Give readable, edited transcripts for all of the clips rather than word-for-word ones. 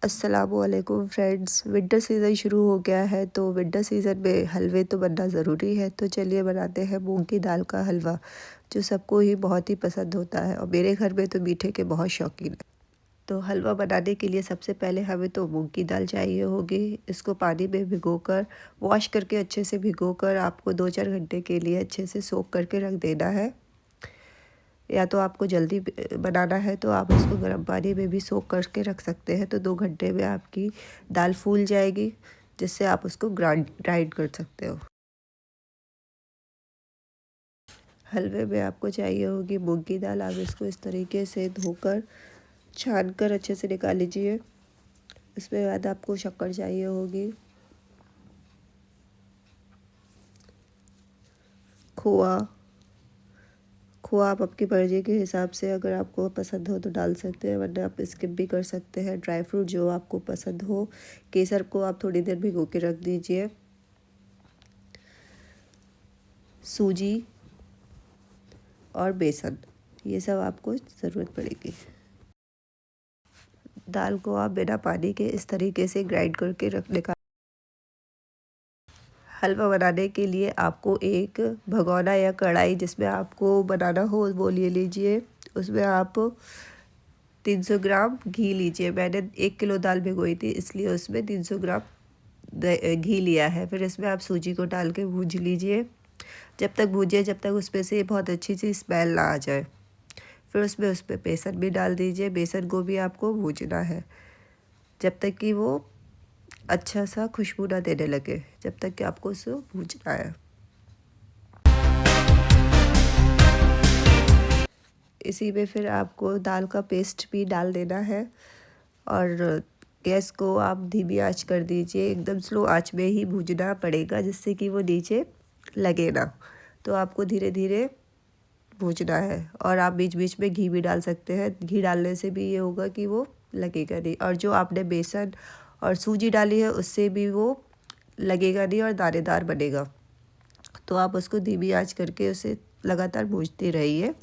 अस्सलामुअलैकुम friends. Winter season शुरू हो गया है तो विंटर सीज़न में हलवे तो बनना ज़रूरी है। तो चलिए बनाते हैं मूंग की दाल का हलवा, जो सबको ही बहुत ही पसंद होता है और मेरे घर में तो मीठे के बहुत शौकीन है। तो हलवा बनाने के लिए सबसे पहले हमें तो मूंग की दाल चाहिए होगी। इसको पानी में भिगोकर वॉश करके अच्छे से भिगोकर आपको 2-4 घंटे के लिए अच्छे से सोक करके रख देना है। या तो आपको जल्दी बनाना है तो आप इसको गर्म पानी में भी सोक करके रख सकते हैं, तो 2 घंटे में आपकी दाल फूल जाएगी, जिससे आप उसको ग्राइंड कर सकते हो। हलवे में आपको चाहिए होगी मूंग की दाल। आप इसको इस तरीके से धोकर छान कर अच्छे से निकाल लीजिए। इसमें बाद आपको शक्कर चाहिए होगी, खोआ। खोआ आप आपकी मर्ज़ी के हिसाब से अगर आपको पसंद हो तो डाल सकते हैं, वरना आप स्किप भी कर सकते हैं। ड्राई फ्रूट जो आपको पसंद हो। केसर को आप थोड़ी देर भिगो के रख दीजिए। सूजी और बेसन, ये सब आपको ज़रूरत पड़ेगी। दाल को आप बिना पानी के इस तरीके से ग्राइंड करके रखने का। हलवा बनाने के लिए आपको एक भगोना या कढ़ाई जिसमें आपको बनाना हो वो ले लीजिए। उसमें आप 300 ग्राम घी लीजिए। मैंने 1 किलो दाल भिगोई थी, इसलिए उसमें 300 ग्राम घी लिया है। फिर इसमें आप सूजी को डाल के भूज लीजिए। जब तक भूजिए जब तक उसमें से बहुत अच्छी सी स्मेल ना आ जाए। फिर उसमें बेसन भी डाल दीजिए। बेसन को भी आपको भूजना है जब तक कि वो अच्छा सा खुशबू ना देने लगे, जब तक कि आपको उसे भूजना है। इसी में फिर आपको दाल का पेस्ट भी डाल देना है और गैस को आप धीमी आंच कर दीजिए। एकदम स्लो आंच में ही भूनना पड़ेगा, जिससे कि वो नीचे लगे ना। तो आपको धीरे धीरे भूनना है और आप बीच बीच में घी भी डाल सकते हैं। घी डालने से भी ये होगा कि वो लगेगा नहीं, और जो आपने बेसन और सूजी डाली है उससे भी वो लगेगा नहीं और दानेदार बनेगा। तो आप उसको धीमी आंच करके उसे लगातार भूनते रहिए।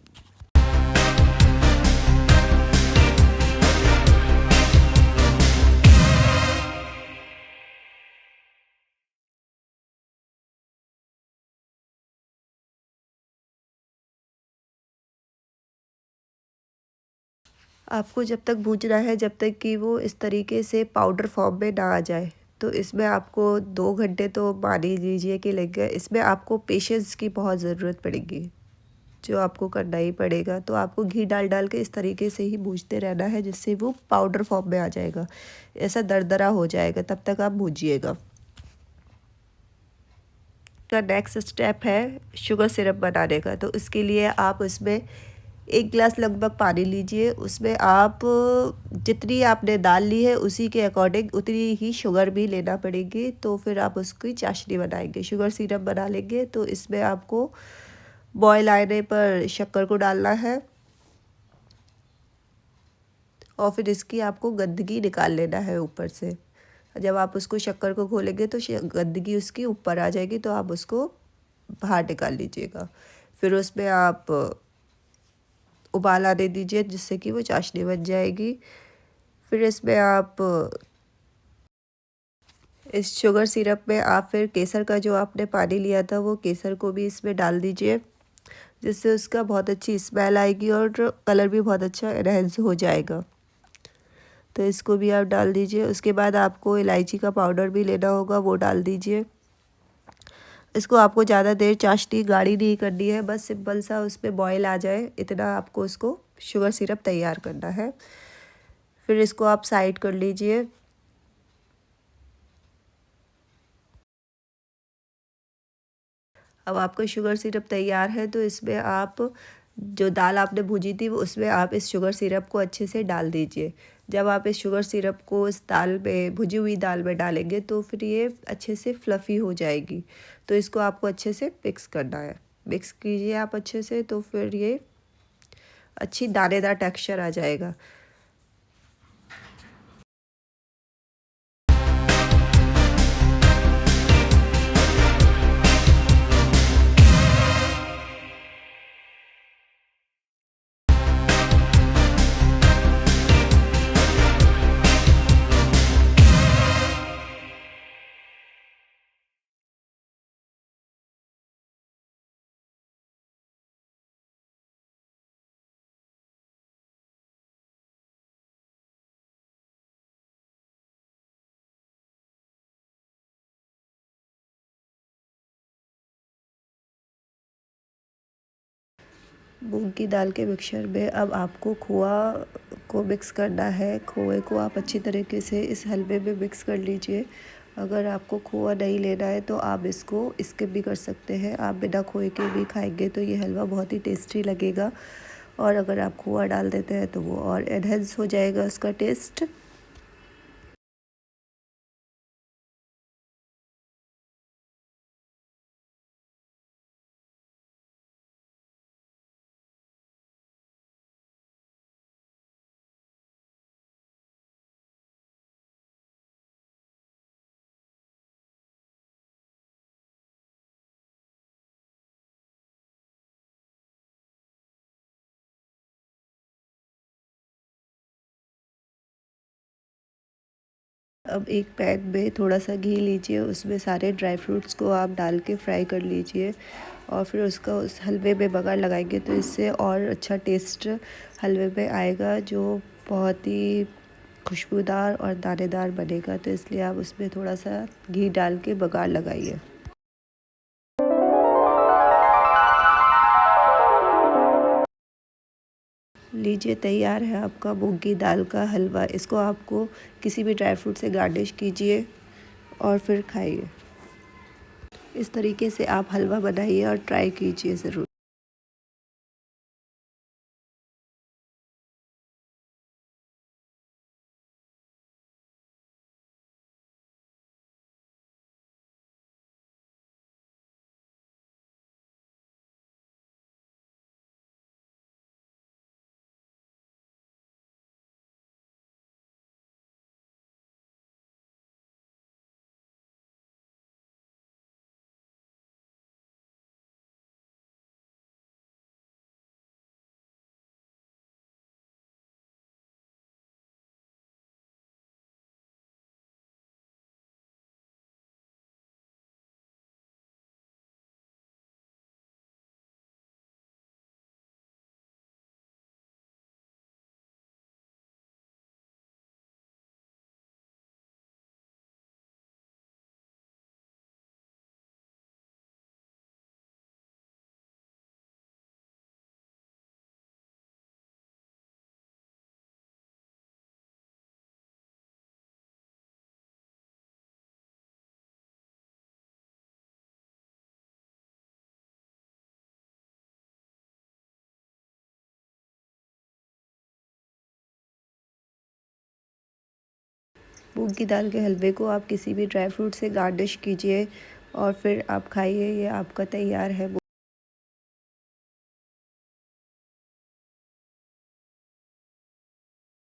आपको जब तक भूनना है जब तक कि वो इस तरीके से पाउडर फॉर्म में ना आ जाए। तो इसमें आपको 2 घंटे तो मान ही लीजिए कि लग गए। इसमें आपको पेशेंस की बहुत ज़रूरत पड़ेगी, जो आपको करना ही पड़ेगा। तो आपको घी डाल डाल के इस तरीके से ही भूनते रहना है, जिससे वो पाउडर फॉर्म में आ जाएगा। ऐसा दरदरा हो जाएगा, तब तक आप भूजिएगा। का नेक्स्ट स्टेप है शुगर सिरप बनाने का। तो इसके लिए आप उसमें 1 गिलास लगभग पानी लीजिए। उसमें आप जितनी आपने दाल ली है उसी के अकॉर्डिंग उतनी ही शुगर भी लेना पड़ेगी। तो फिर आप उसकी चाशनी बनाएंगे, शुगर सिरप बना लेंगे। तो इसमें आपको बॉयल आने पर शक्कर को डालना है और फिर इसकी आपको गंदगी निकाल लेना है ऊपर से। जब आप उसको शक्कर को घोलेंगे तो गंदगी उसकी ऊपर आ जाएगी, तो आप उसको बाहर निकाल लीजिएगा। फिर उसमें आप उबाल आने दीजिए, जिससे कि वो चाशनी बन जाएगी। फिर इसमें आप इस शुगर सिरप में आप फिर केसर का जो आपने पानी लिया था वो केसर को भी इसमें डाल दीजिए, जिससे उसका बहुत अच्छी स्मेल आएगी और कलर भी बहुत अच्छा एनहेंस हो जाएगा। तो इसको भी आप डाल दीजिए। उसके बाद आपको इलायची का पाउडर भी लेना होगा, वो डाल दीजिए। इसको आपको ज़्यादा देर चाशनी गाढ़ी नहीं करनी है, बस सिंपल सा उसमें बॉयल आ जाए इतना आपको उसको शुगर सिरप तैयार करना है। फिर इसको आप साइड कर लीजिए। अब आपका शुगर सिरप तैयार है, तो इसमें आप जो दाल आपने भूजी थी उसमें आप इस शुगर सिरप को अच्छे से डाल दीजिए। जब आप इस शुगर सिरप को इस दाल में भुजी हुई दाल में डालेंगे तो फिर ये अच्छे से फ्लफ़ी हो जाएगी। तो इसको आपको अच्छे से मिक्स करना है। मिक्स कीजिए आप अच्छे से, तो फिर ये अच्छी दानेदार टेक्सचर आ जाएगा। मूंग की दाल के मिक्सचर में अब आपको खोआ को मिक्स करना है। खोए को आप अच्छी तरीके से इस हलवे में मिक्स कर लीजिए। अगर आपको खोआ नहीं लेना है तो आप इसको स्किप भी कर सकते हैं। आप बिना खोए के भी खाएंगे तो ये हलवा बहुत ही टेस्टी लगेगा, और अगर आप खोआ डाल देते हैं तो वो और एनहेंस हो जाएगा उसका टेस्ट। अब एक पैन में थोड़ा सा घी लीजिए, उसमें सारे ड्राई फ्रूट्स को आप डाल के फ्राई कर लीजिए, और फिर उसका उस हलवे में बघार लगाएंगे तो इससे और अच्छा टेस्ट हलवे में आएगा, जो बहुत ही खुशबूदार और दानेदार बनेगा। तो इसलिए आप उसमें थोड़ा सा घी डाल के बघार लगाइए। लीजिए, तैयार है आपका मूंग की दाल का हलवा। इसको आपको किसी भी ड्राई फ्रूट से गार्निश कीजिए और फिर खाइए। इस तरीके से आप हलवा बनाइए और ट्राई कीजिए ज़रूर। मूंग की दाल के हलवे को आप किसी भी ड्राई फ्रूट से गार्निश कीजिए और फिर आप खाइए। ये आपका तैयार है।